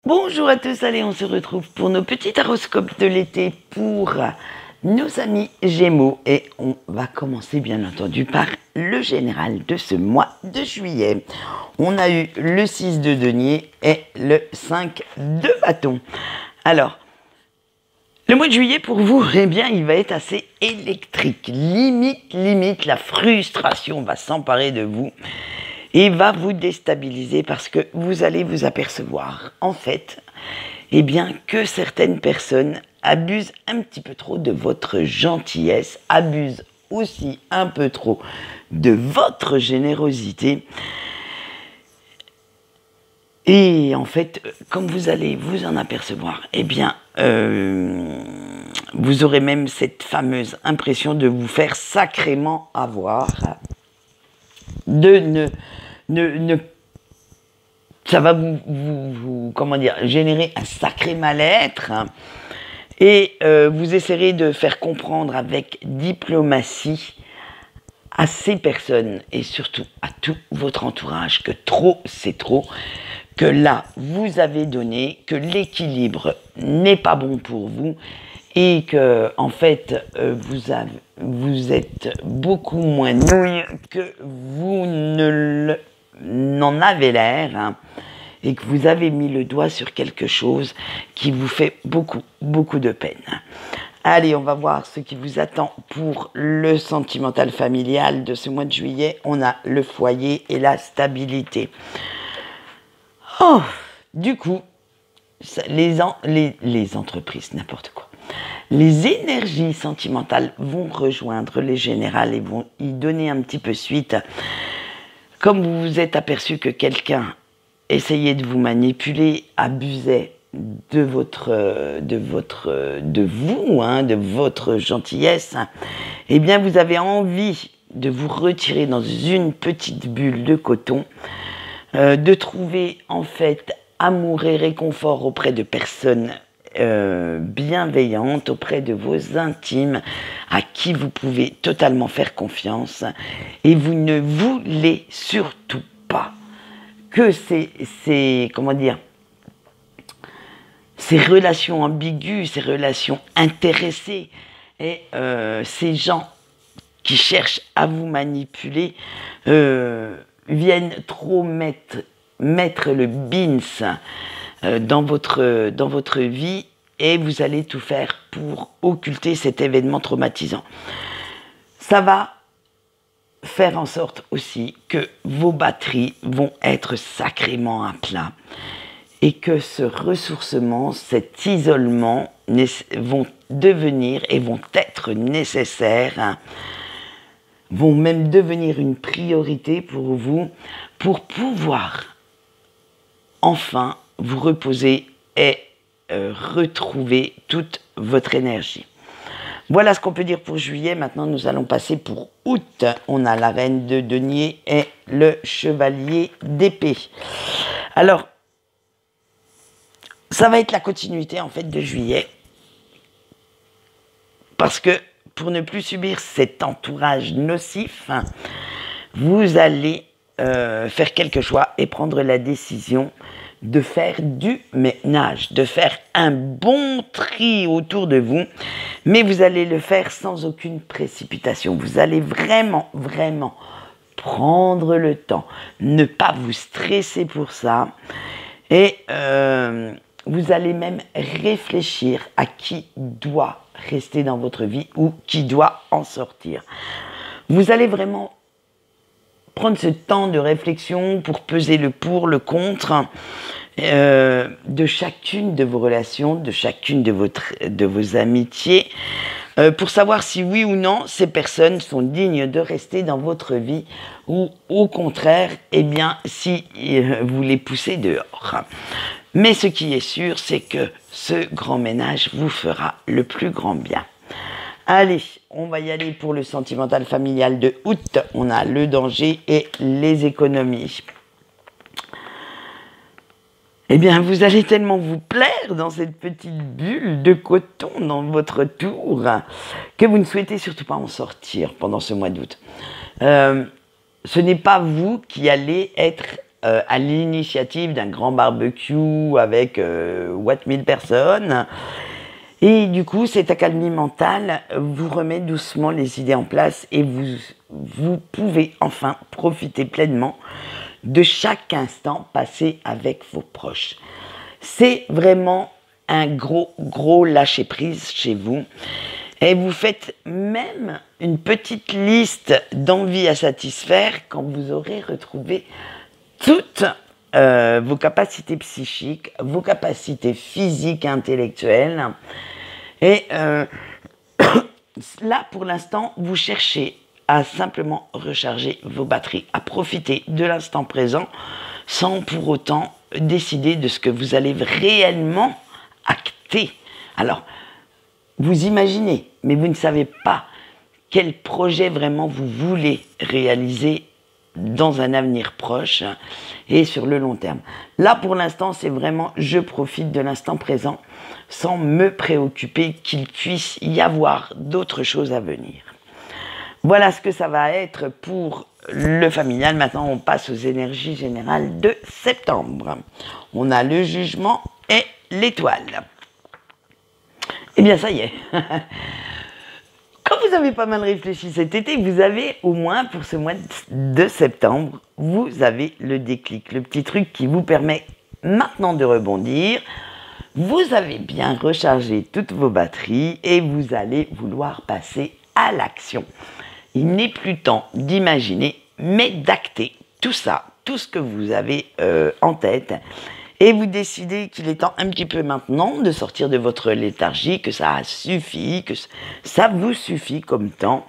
Bonjour à tous, allez, on se retrouve pour nos petits horoscopes de l'été pour nos amis Gémeaux et on va commencer bien entendu par le général de ce mois de juillet. On a eu le 6 de denier et le 5 de bâton. Alors, le mois de juillet pour vous, eh bien, il va être assez électrique. Limite, la frustration va s'emparer de vous et va vous déstabiliser parce que vous allez vous apercevoir, en fait, eh bien, que certaines personnes abusent un petit peu trop de votre gentillesse, abusent aussi un peu trop de votre générosité. Et en fait, comme vous allez vous en apercevoir, eh bien, vous aurez même cette fameuse impression de vous faire sacrément avoir, ça va vous comment dire, générer un sacré mal-être, et vous essaierez de faire comprendre avec diplomatie à ces personnes et surtout à tout votre entourage que trop c'est trop, que là vous avez donné, que l'équilibre n'est pas bon pour vous et que en fait vous êtes beaucoup moins nouille que vous n'en avez l'air, et que vous avez mis le doigt sur quelque chose qui vous fait beaucoup de peine. Allez, on va voir ce qui vous attend pour le sentimental familial de ce mois de juillet. On a le foyer et la stabilité. Oh, du coup, les entreprises, n'importe quoi. Les énergies sentimentales vont rejoindre les générales et vont y donner un petit peu suite. Comme vous vous êtes aperçu que quelqu'un essayait de vous manipuler, abusait de votre gentillesse, eh bien vous avez envie de vous retirer dans une petite bulle de coton, de trouver en fait amour et réconfort auprès de personnes bienveillantes, auprès de vos intimes, à qui vous pouvez totalement faire confiance, et vous ne voulez surtout pas que ces relations ambiguës, ces relations intéressées et ces gens qui cherchent à vous manipuler viennent trop mettre le bins dans votre vie, et vous allez tout faire pour occulter cet événement traumatisant. Ça va faire en sorte aussi que vos batteries vont être sacrément à plat et que ce ressourcement, cet isolement vont devenir et vont être nécessaires, vont même devenir une priorité pour vous, pour pouvoir enfin vous reposer et retrouver toute votre énergie. Voilà ce qu'on peut dire pour juillet. Maintenant, nous allons passer pour août. On a la reine de denier et le chevalier d'épée. Alors, ça va être la continuité en fait de juillet. Parce que pour ne plus subir cet entourage nocif, vous allez faire quelques choix et prendre la décision de faire du ménage, de faire un bon tri autour de vous, mais vous allez le faire sans aucune précipitation. Vous allez vraiment prendre le temps, ne pas vous stresser pour ça, et vous allez même réfléchir à qui doit rester dans votre vie ou qui doit en sortir. Vous allez vraiment prendre ce temps de réflexion pour peser le pour, le contre de chacune de vos relations, de chacune de vos amitiés, pour savoir si oui ou non ces personnes sont dignes de rester dans votre vie, ou au contraire, eh bien, si vous les poussez dehors. Mais ce qui est sûr, c'est que ce grand ménage vous fera le plus grand bien. Allez, on va y aller pour le sentimental familial de août. On a le danger et les économies. Eh bien, vous allez tellement vous plaire dans cette petite bulle de coton dans votre tour que vous ne souhaitez surtout pas en sortir pendant ce mois d'août. Ce n'est pas vous qui allez être à l'initiative d'un grand barbecue avec 1000 personnes. Et du coup, cette accalmie mentale vous remet doucement les idées en place et vous pouvez enfin profiter pleinement de chaque instant passé avec vos proches. C'est vraiment un gros lâcher-prise chez vous. Et vous faites même une petite liste d'envies à satisfaire quand vous aurez retrouvé toutes vos capacités psychiques, vos capacités physiques et intellectuelles. Et là, pour l'instant, vous cherchez à simplement recharger vos batteries, à profiter de l'instant présent sans pour autant décider de ce que vous allez réellement acter. Alors, vous imaginez, mais vous ne savez pas quel projet vraiment vous voulez réaliser dans un avenir proche et sur le long terme. Là, pour l'instant, c'est vraiment je profite de l'instant présent sans me préoccuper qu'il puisse y avoir d'autres choses à venir. Voilà ce que ça va être pour le familial. Maintenant, on passe aux énergies générales de septembre. On a le jugement et l'étoile. Eh bien, ça y est. Quand vous avez pas mal réfléchi cet été, vous avez au moins pour ce mois de septembre, vous avez le déclic, le petit truc qui vous permet maintenant de rebondir. Vous avez bien rechargé toutes vos batteries et vous allez vouloir passer à l'action. Il n'est plus temps d'imaginer, mais d'acter tout ça, tout ce que vous avez en tête. Et vous décidez qu'il est temps un petit peu maintenant de sortir de votre léthargie, que ça suffit, que ça vous suffit comme temps,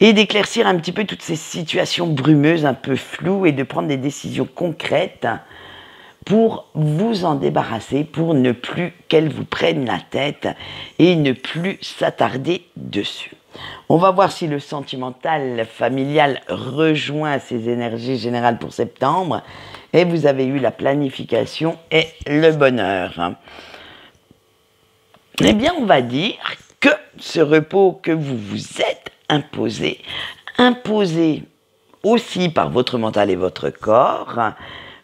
et d'éclaircir un petit peu toutes ces situations brumeuses, un peu floues, et de prendre des décisions concrètes pour vous en débarrasser, pour ne plus qu'elles vous prennent la tête et ne plus s'attarder dessus. On va voir si le sentimental familial rejoint ces énergies générales pour septembre. Et vous avez eu la planification et le bonheur. Eh bien, on va dire que ce repos que vous vous êtes imposé aussi par votre mental et votre corps,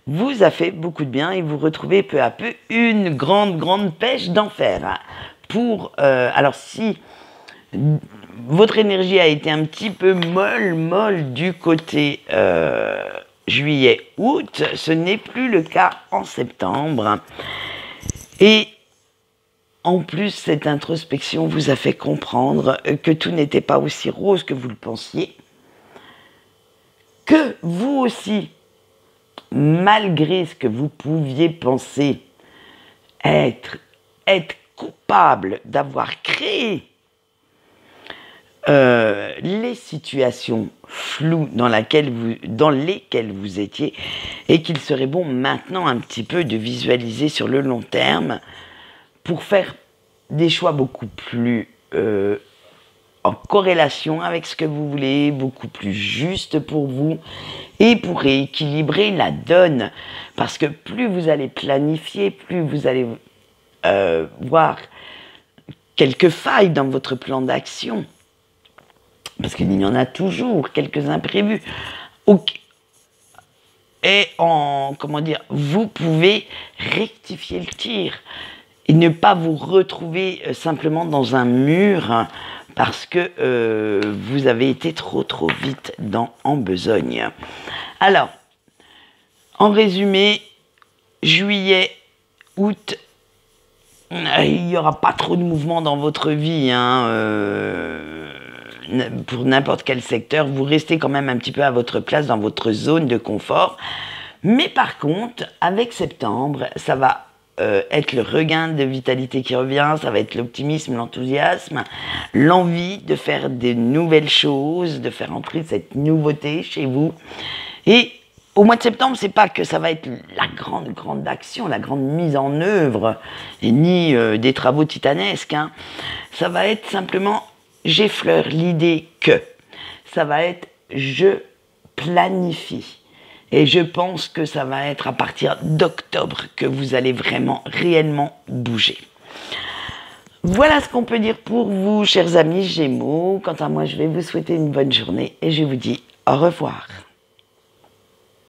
vous a fait beaucoup de bien et vous retrouvez peu à peu une grande pêche d'enfer. Alors si votre énergie a été un petit peu molle du côté juillet-août, ce n'est plus le cas en septembre. Et en plus, cette introspection vous a fait comprendre que tout n'était pas aussi rose que vous le pensiez, que vous aussi, malgré ce que vous pouviez penser, être coupable d'avoir créé les situations floues dans lesquelles vous étiez et qu'il serait bon maintenant un petit peu de visualiser sur le long terme pour faire des choix beaucoup plus en corrélation avec ce que vous voulez, beaucoup plus juste pour vous et pour rééquilibrer la donne. Parce que plus vous allez planifier, plus vous allez voir quelques failles dans votre plan d'action. Parce qu'il y en a toujours quelques imprévus. Et vous pouvez rectifier le tir et ne pas vous retrouver simplement dans un mur parce que vous avez été trop vite en besogne. Alors, en résumé, juillet, août, il n'y aura pas trop de mouvement dans votre vie, pour n'importe quel secteur, vous restez quand même un petit peu à votre place dans votre zone de confort. Mais par contre, avec septembre, ça va être le regain de vitalité qui revient, ça va être l'optimisme, l'enthousiasme, l'envie de faire des nouvelles choses, de faire entrer cette nouveauté chez vous. Et au mois de septembre, c'est pas que ça va être la grande action, la grande mise en œuvre, ni des travaux titanesques. Ça va être simplement j'effleure l'idée que ça va être je planifie. Et je pense que ça va être à partir d'octobre que vous allez vraiment, réellement bouger. Voilà ce qu'on peut dire pour vous, chers amis Gémeaux. Quant à moi, je vais vous souhaiter une bonne journée et je vous dis au revoir.